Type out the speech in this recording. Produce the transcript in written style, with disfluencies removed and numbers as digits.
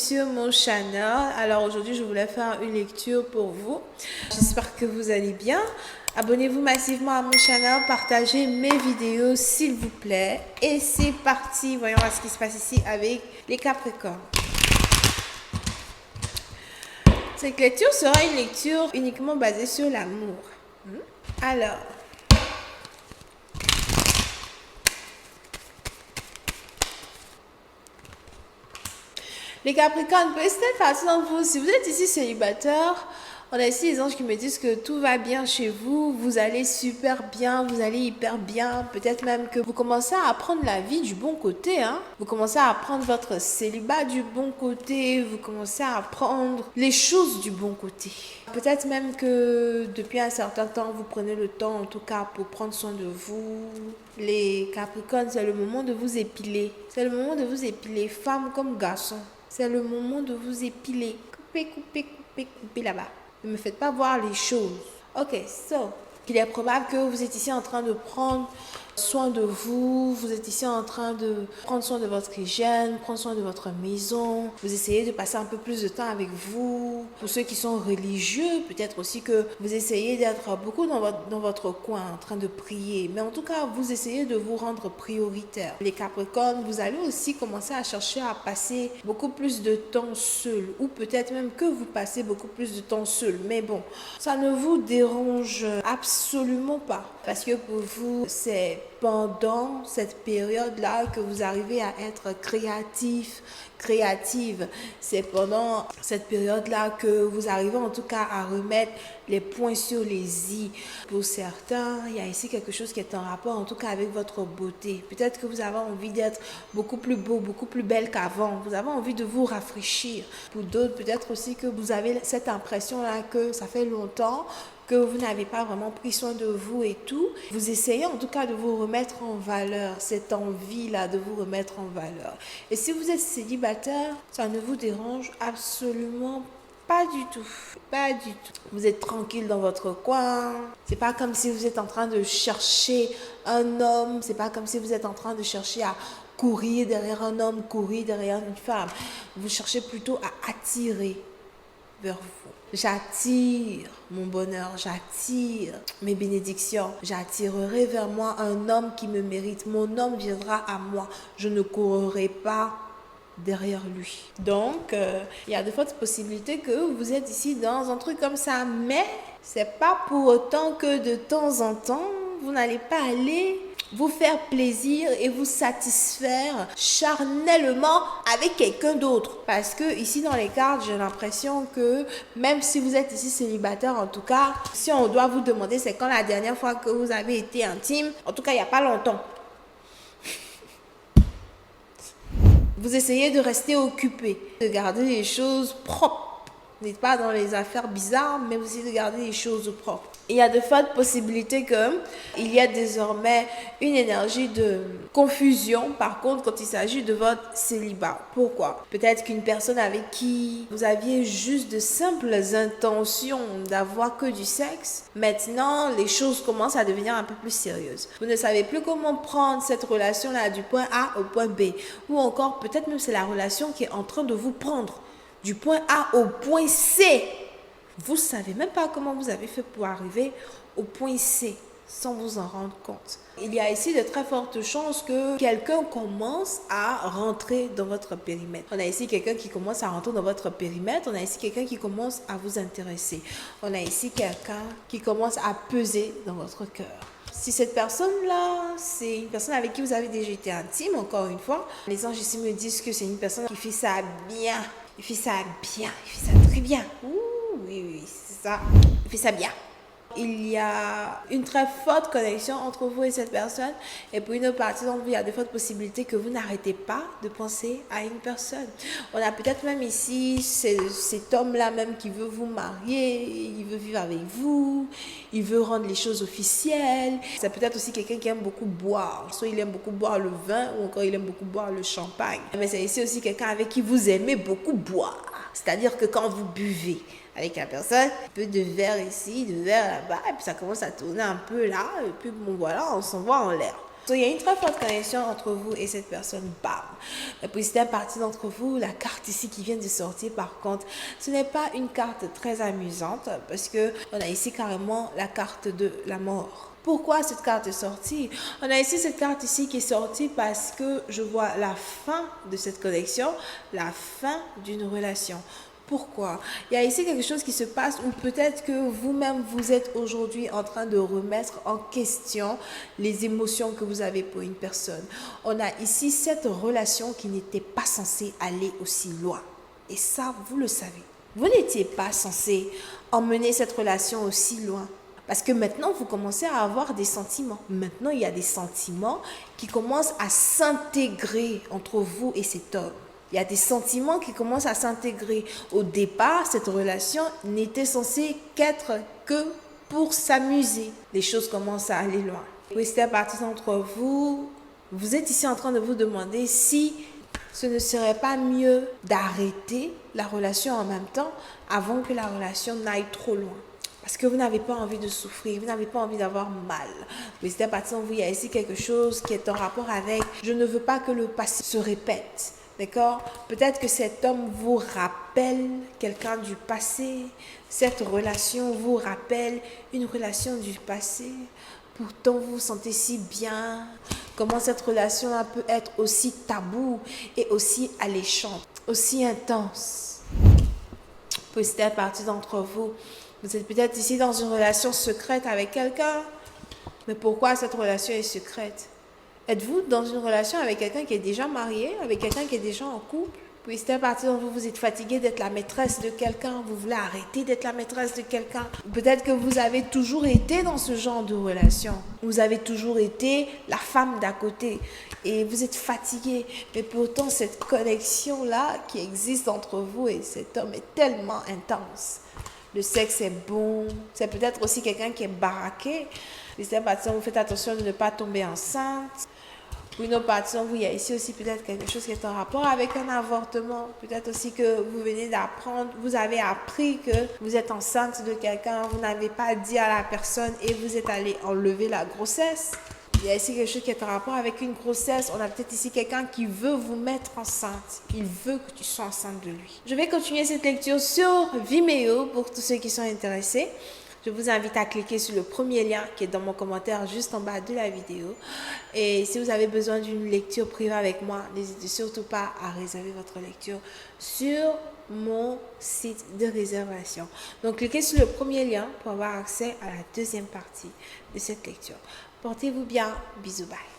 sur mon channel. Alors aujourd'hui, je voulais faire une lecture pour vous. J'espère que vous allez bien. Abonnez-vous massivement à mon channel, partagez mes vidéos s'il vous plaît. Et c'est parti, voyons voir ce qui se passe ici avec les Capricornes. Cette lecture sera une lecture uniquement basée sur l'amour. Alors, les Capricornes, peut-être partie d'entre vous, si vous êtes ici célibataire, on a ici les anges qui me disent que tout va bien chez vous, vous allez super bien, vous allez hyper bien. Peut-être même que vous commencez à prendre la vie du bon côté, hein. Vous commencez à prendre votre célibat du bon côté, vous commencez à prendre les choses du bon côté. Peut-être même que depuis un certain temps, vous prenez le temps en tout cas pour prendre soin de vous. Les Capricornes, c'est le moment de vous épiler. C'est le moment de vous épiler, femme comme garçon. C'est le moment de vous épiler. Coupez, coupez, coupez, coupez là-bas. Ne me faites pas voir les choses. Ok, il est probable que vous êtes ici en train de prendre soin de vous, vous êtes ici en train de prendre soin de votre hygiène, prendre soin de votre maison, vous essayez de passer un peu plus de temps avec vous. Pour ceux qui sont religieux, peut-être aussi que vous essayez d'être beaucoup dans votre coin en train de prier, mais en tout cas, vous essayez de vous rendre prioritaire. Les Capricornes, vous allez aussi commencer à chercher à passer beaucoup plus de temps seul, ou peut-être même que vous passez beaucoup plus de temps seul, mais bon, ça ne vous dérange absolument pas, parce que pour vous, c'est pendant cette période-là que vous arrivez à être créative. C'est pendant cette période-là que vous arrivez en tout cas à remettre les points sur les i. Pour certains, il y a ici quelque chose qui est en rapport en tout cas avec votre beauté. Peut-être que vous avez envie d'être beaucoup plus beau, beaucoup plus belle qu'avant. Vous avez envie de vous rafraîchir. Pour d'autres, peut-être aussi que vous avez cette impression-là que ça fait longtemps que vous n'avez pas vraiment pris soin de vous et tout. Vous essayez en tout cas de vous remettre en valeur, cette envie-là de vous remettre en valeur. Et si vous êtes célibataire, ça ne vous dérange absolument pas du tout. Pas du tout. Vous êtes tranquille dans votre coin. C'est pas comme si vous êtes en train de chercher un homme. C'est pas comme si vous êtes en train de chercher à courir derrière un homme, courir derrière une femme. Vous cherchez plutôt à attirer vers vous. J'attire mon bonheur, j'attire mes bénédictions. J'attirerai vers moi un homme qui me mérite. Mon homme viendra à moi. Je ne courrai pas derrière lui. Donc, il y a de fortes possibilités que vous êtes ici dans un truc comme ça. Mais c'est pas pour autant que de temps en temps, vous n'allez pas aller vous faire plaisir et vous satisfaire charnellement avec quelqu'un d'autre. Parce que ici dans les cartes, j'ai l'impression que même si vous êtes ici célibataire, en tout cas, si on doit vous demander c'est quand la dernière fois que vous avez été intime, en tout cas, il n'y a pas longtemps. Vous essayez de rester occupé, de garder les choses propres. Vous n'êtes pas dans les affaires bizarres, mais vous essayez de garder les choses propres. Il y a de fortes possibilités qu'il y a désormais une énergie de confusion, par contre, quand il s'agit de votre célibat. Pourquoi? Peut-être qu'une personne avec qui vous aviez juste de simples intentions d'avoir que du sexe, maintenant, les choses commencent à devenir un peu plus sérieuses. Vous ne savez plus comment prendre cette relation-là du point A au point B. Ou encore, peut-être même c'est la relation qui est en train de vous prendre du point A au point C. Vous ne savez même pas comment vous avez fait pour arriver au point C sans vous en rendre compte. Il y a ici de très fortes chances que quelqu'un commence à rentrer dans votre périmètre. On a ici quelqu'un qui commence à rentrer dans votre périmètre. On a ici quelqu'un qui commence à vous intéresser. On a ici quelqu'un qui commence à peser dans votre cœur. Si cette personne-là, c'est une personne avec qui vous avez déjà été intime, encore une fois, les anges ici me disent que c'est une personne qui fait ça bien. Il fait ça bien, il fait ça très bien. Oui, c'est ça. Il fait ça bien. Il y a une très forte connexion entre vous et cette personne. Et pour une autre partie d'entre vous, il y a de fortes possibilités que vous n'arrêtez pas de penser à une personne. On a peut-être même ici cet homme-là même qui veut vous marier, il veut vivre avec vous, il veut rendre les choses officielles. C'est peut-être aussi quelqu'un qui aime beaucoup boire. Soit il aime beaucoup boire le vin ou encore il aime beaucoup boire le champagne. Mais c'est ici aussi quelqu'un avec qui vous aimez beaucoup boire. C'est-à-dire que quand vous buvez avec la personne, un peu de verre ici, de verre là-bas, et puis ça commence à tourner un peu là, et puis bon voilà, on s'envoie en l'air. Il y a une très forte connexion entre vous et cette personne. Bam. Et puis c'est partie d'entre vous. La carte ici qui vient de sortir, par contre, ce n'est pas une carte très amusante parce que on a ici carrément la carte de la mort. Pourquoi cette carte est sortie? On a ici cette carte ici qui est sortie parce que je vois la fin de cette connexion, la fin d'une relation. Pourquoi? Il y a ici quelque chose qui se passe ou peut-être que vous-même vous êtes aujourd'hui en train de remettre en question les émotions que vous avez pour une personne. On a ici cette relation qui n'était pas censée aller aussi loin. Et ça, vous le savez. Vous n'étiez pas censé emmener cette relation aussi loin. Parce que maintenant, vous commencez à avoir des sentiments. Maintenant, il y a des sentiments qui commencent à s'intégrer entre vous et cet homme. Il y a des sentiments qui commencent à s'intégrer. Au départ, cette relation n'était censée qu'être que pour s'amuser. Les choses commencent à aller loin. Oui, c'est à partir d'entre vous. Vous êtes ici en train de vous demander si ce ne serait pas mieux d'arrêter la relation en même temps avant que la relation n'aille trop loin. Parce que vous n'avez pas envie de souffrir, vous n'avez pas envie d'avoir mal. Mais c'est à partir de vous, il y a ici quelque chose qui est en rapport avec « je ne veux pas que le passé se répète ». D'accord? Peut-être que cet homme vous rappelle quelqu'un du passé. Cette relation vous rappelle une relation du passé. Pourtant, vous vous sentez si bien. Comment cette relation peut être aussi taboue et aussi alléchante, aussi intense. Peut-être à partir d'entre vous, vous êtes peut-être ici dans une relation secrète avec quelqu'un. Mais pourquoi cette relation est secrète? Êtes-vous dans une relation avec quelqu'un qui est déjà marié, avec quelqu'un qui est déjà en couple? Puis c'est à partir de vous êtes fatigué d'être la maîtresse de quelqu'un, vous voulez arrêter d'être la maîtresse de quelqu'un. Peut-être que vous avez toujours été dans ce genre de relation. Vous avez toujours été la femme d'à côté et vous êtes fatigué. Mais pourtant, cette connexion-là qui existe entre vous et cet homme est tellement intense. Le sexe est bon. C'est peut-être aussi quelqu'un qui est baraqué. Mais c'est à partir de vous faites attention de ne pas tomber enceinte. Pour une autre partie, il y a ici aussi peut-être quelque chose qui est en rapport avec un avortement. Peut-être aussi que vous venez d'apprendre, vous avez appris que vous êtes enceinte de quelqu'un, vous n'avez pas dit à la personne et vous êtes allé enlever la grossesse. Il y a ici quelque chose qui est en rapport avec une grossesse. On a peut-être ici quelqu'un qui veut vous mettre enceinte. Il veut que tu sois enceinte de lui. Je vais continuer cette lecture sur Vimeo pour tous ceux qui sont intéressés. Je vous invite à cliquer sur le premier lien qui est dans mon commentaire juste en bas de la vidéo. Et si vous avez besoin d'une lecture privée avec moi, n'hésitez surtout pas à réserver votre lecture sur mon site de réservation. Donc, cliquez sur le premier lien pour avoir accès à la deuxième partie de cette lecture. Portez-vous bien. Bisous, bye.